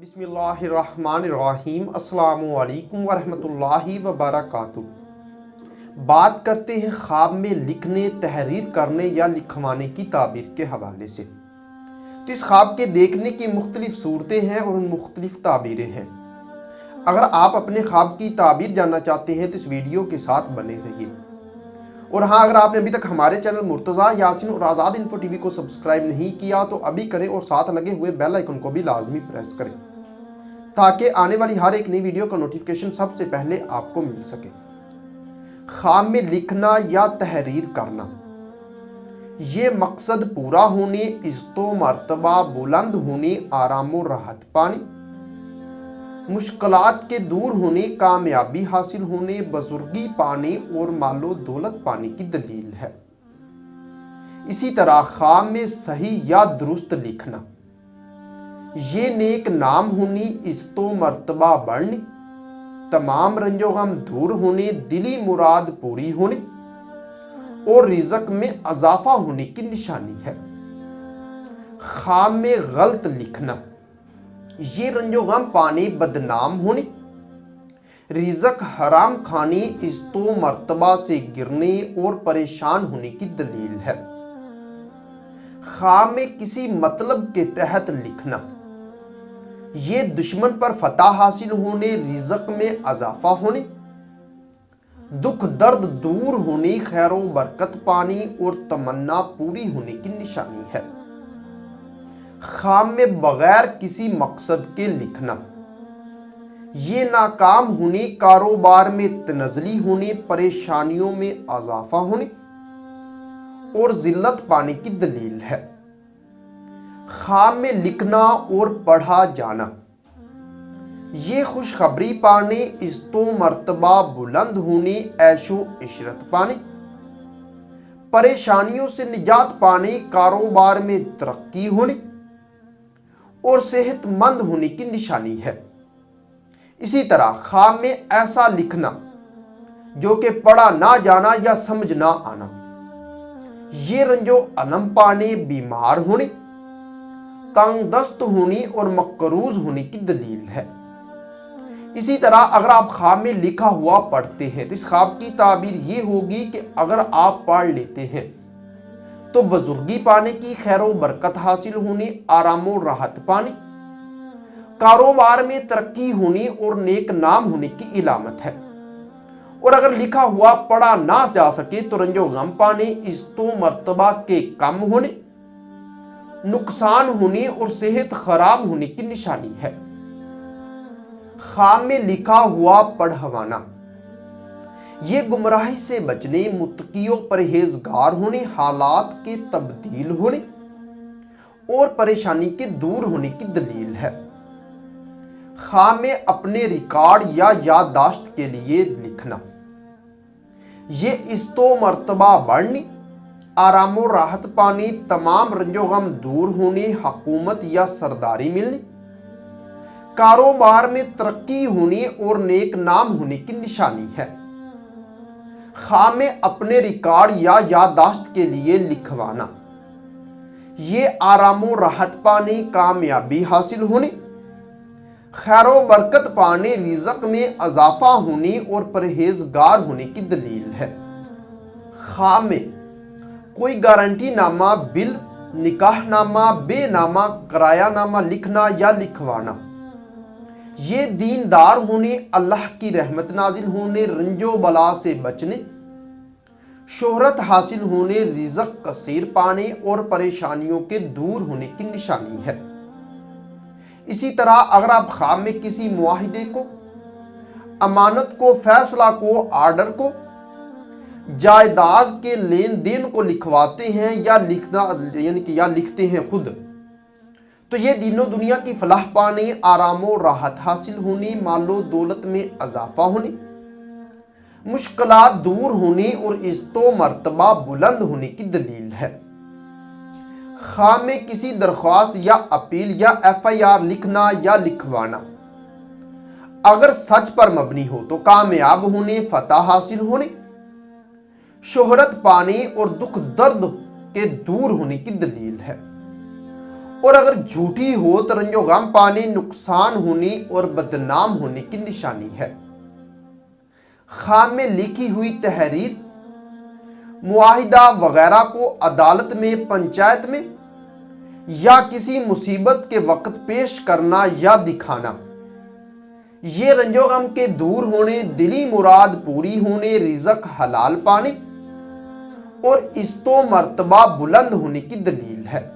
बिस्मिल्लाहिर्रहमानिर्रहीम। अस्सलामु अलैकुम वरहमतुल्लाहि वबरकातुहू। बात करते हैं ख्वाब में लिखने, तहरीर करने या लिखवाने की ताबीर के हवाले से। तो इस ख्वाब के देखने की मुख्तलिफ सूरतें हैं और मुख्तलिफ ताबीरें हैं। अगर आप अपने ख्वाब की ताबीर जानना चाहते हैं तो इस वीडियो के साथ बने रहिए। और हाँ, अगर आपने अभी तक हमारे चैनल मुर्तज़ा यासीन और आज़ाद इन्फो टीवी को सब्सक्राइब नहीं किया तो अभी करें और साथ लगे हुए बेल आइकन को भी लाजमी प्रेस करें ताकि आने वाली हर एक नई वीडियो का नोटिफिकेशन सबसे पहले आपको मिल सके। ख्वाब में लिखना या तहरीर करना, ये मकसद पूरा होने, इज़्ज़तो मर्तबा बुलंद होने, आराम और राहत पाने, मुश्किलात के दूर होने, कामयाबी हासिल होने, बुजुर्गी पाने और मालो दौलत पाने की दलील है। इसी तरह ख्वाब में सही या दुरुस्त लिखना, ये नेक नाम होने, इज़्ज़तो मर्तबा बढ़ने, तमाम रंजो गम दूर होने, दिली मुराद पूरी होने और रिज़्क में इजाफा होने की निशानी है। ख्वाब में गलत लिखना, ये रंजो गम पाने, बदनाम होने, रिज़्क हराम खाने, इज़्ज़तो मर्तबा से गिरने और परेशान होने की दलील है। ख्वाब में किसी मतलब के तहत लिखना, ये दुश्मन पर फतह हासिल होने, रिज़्क में इजाफा होने, दुख दर्द दूर होने, खैर व बरकत पाने और तमन्ना पूरी होने की निशानी है। ख्वाब में बगैर किसी मकसद के लिखना, ये नाकाम होने, कारोबार में तनज़ली होने, परेशानियों में इजाफा होने और जिल्लत पाने की दलील है। ख्वाब में लिखना और पढ़ा जाना, ये खुशखबरी पाने, इज़्ज़तो मर्तबा बुलंद होने, ऐशो इशरत पाने, परेशानियों से निजात पाने, कारोबार में तरक्की होने और सेहतमंद होने की निशानी है। इसी तरह ख्वाब में ऐसा लिखना जो कि पढ़ा ना जाना या समझ ना आना, ये रंजो अलम पाने, बीमार होने, तंगदस्त होने और मकरूज होने की दलील है। इसी तरह अगर आप ख्वाब में लिखा हुआ पढ़ते हैं तो इस ख्वाब की ताबीर ये होगी कि अगर आप पढ़ लेते हैं तो बुजुर्गी पाने की, खैर व बरकत हासिल होने, आराम और राहत पाने, कारोबार में तरक्की होने और नेक नाम होने की इलामत है। और अगर लिखा हुआ पढ़ा ना जा सके तो रंजो गम पाने, इज़्ज़तो मर्तबा के कम होने, नुकसान होने और सेहत खराब होने की निशानी है। ख्वाब में लिखा हुआ पढ़वाना, ये गुमराही से बचने, मुत्तकियों परहेजगार होने, हालात के तब्दील होने और परेशानी के दूर होने की दलील है। ख्वाब में अपने रिकॉर्ड या याददाश्त के लिए लिखना, ये इज़्ज़तो मर्तबा बढ़ने, आराम और राहत पाने, तमाम रंजो गम दूर होने, हुकूमत या सरदारी मिलने, कारोबार में तरक्की होने और नेक नाम होने की निशानी है। ख्वाब में अपने रिकॉर्ड या याददाश्त के लिए लिखवाना, ये आराम और राहत पाने, कामयाबी हासिल होने, खैर व बरकत पाने, रिज़्क में इजाफा होने और परहेजगार होने की दलील है। ख्वाब में कोई गारंटी नामा, बिल, निकाह नामा, बेनामा, किराया नामा लिखना या लिखवाना, ये दीनदार होने, अल्लाह की रहमत नाजिल होने, रंजो बला से बचने, शोहरत हासिल होने, रिज़्क कसीर पाने और परेशानियों के दूर होने की निशानी है। इसी तरह अगर आप ख्वाब में किसी मुआहिदे को, अमानत को, फैसला को, आर्डर को, जायदाद के लेन देन को लिखवाते हैं या लिखना यानी कि या लिखते हैं खुद, तो ये दीनों दुनिया की फलाह पाने, आराम और राहत हासिल होने, मालो दौलत में इजाफा होने, मुश्किलात दूर होने और इज़्ज़तो मर्तबा बुलंद होने की दलील है। ख्वाब में किसी दरख्वास्त या अपील या FIR लिखना या लिखवाना, अगर सच पर मबनी हो तो कामयाब होने, फतह हासिल होने, शोहरत पाने और दुख दर्द के दूर होने की दलील है। اور اگر جھوٹی ہو تو رنج و غم پانے، نقصان ہونے اور بدنام ہونے کی نشانی ہے۔ خام میں لکھی ہوئی تحریر، معاہدہ وغیرہ کو عدالت میں، پنچایت میں یا کسی مصیبت کے وقت پیش کرنا یا دکھانا، یہ رنج و غم کے دور ہونے، دلی مراد پوری ہونے، رزق حلال پانے اور عزت و مرتبہ بلند ہونے کی دلیل ہے۔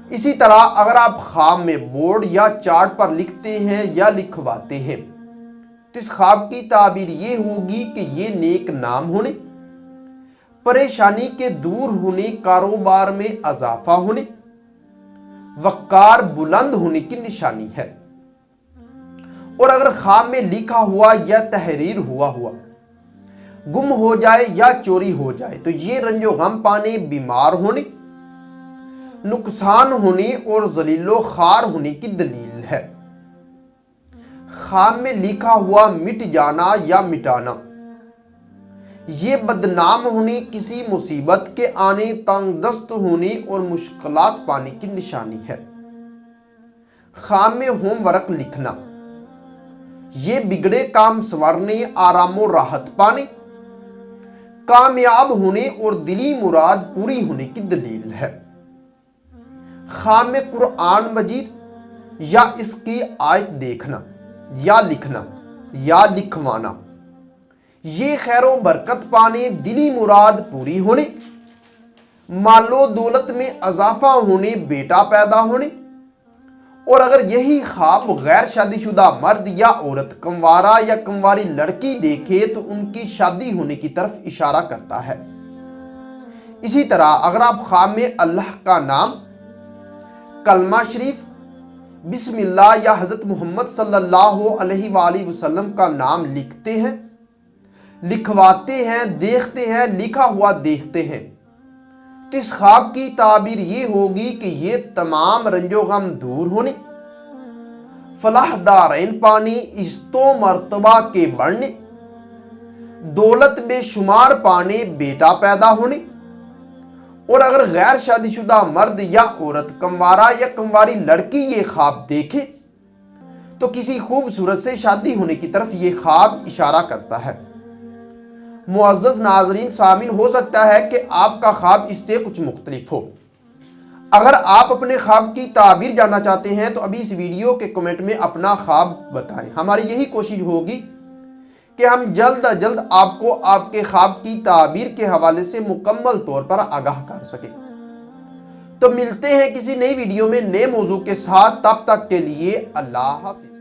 اسی طرح اگر آپ خواب میں بورڈ یا چارٹ پر لکھتے ہیں یا لکھواتے ہیں تو اس خواب کی تعبیر یہ ہوگی کہ یہ نیک نام ہونے، پریشانی کے دور ہونے، کاروبار میں اضافہ ہونے، وقار بلند ہونے کی نشانی ہے۔ اور اگر خواب میں لکھا ہوا یا تحریر ہوا گم ہو جائے یا چوری ہو جائے تو یہ رنج و غم پانے، بیمار ہونے، نقصان ہونے اور ذلیل و خوار ہونے کی دلیل ہے۔ خواب میں لکھا ہوا مٹ جانا یا مٹانا، یہ بدنام ہونے، کسی مصیبت کے آنے، تنگ دست ہونے اور مشکلات پانے کی نشانی ہے۔ خواب میں ہوم ورک لکھنا، یہ بگڑے کام سنورنے، آرام و راحت پانے، کامیاب ہونے اور دلی مراد پوری ہونے کی دلیل ہے۔ خواب میں قرآن مجید یا اس کی آیت دیکھنا یا لکھنا یا لکھوانا، یہ خیر و برکت پانے، دلی مراد پوری ہونے، مال و دولت میں اضافہ ہونے، بیٹا پیدا ہونے، اور اگر یہی خواب غیر شادی شدہ مرد یا عورت، کنوارا یا کنواری لڑکی دیکھے تو ان کی شادی ہونے کی طرف اشارہ کرتا ہے۔ اسی طرح اگر آپ خواب میں اللہ کا نام، کلمہ شریف، بسم اللہ یا حضرت محمد صلی اللہ علیہ وآلہ وسلم کا نام لکھتے ہیں، لکھواتے ہیں، دیکھتے ہیں، لکھا ہوا دیکھتے ہیں تو اس خواب کی تعبیر یہ ہوگی کہ یہ تمام رنج و غم دور ہونے، فلاح دارین پانے، عزت و مرتبہ کے بڑھنے، دولت بے شمار پانے، بیٹا پیدا ہونے، اور اگر غیر شادی شدہ مرد یا عورت، کنوارا یا کنواری لڑکی یہ خواب دیکھے تو کسی خوبصورت سے شادی ہونے کی طرف یہ خواب اشارہ کرتا ہے۔ معزز ناظرین، سامعین، ہو سکتا ہے کہ آپ کا خواب اس سے کچھ مختلف ہو۔ اگر آپ اپنے خواب کی تعبیر جاننا چاہتے ہیں تو ابھی اس ویڈیو کے کمنٹ میں اپنا خواب بتائیں۔ ہماری یہی کوشش ہوگی کہ ہم جلد از جلد آپ کو آپ کے خواب کی تعبیر کے حوالے سے مکمل طور پر آگاہ کر سکیں۔ تو ملتے ہیں کسی نئی ویڈیو میں نئے موضوع کے ساتھ، تب تک کے لیے اللہ حافظ۔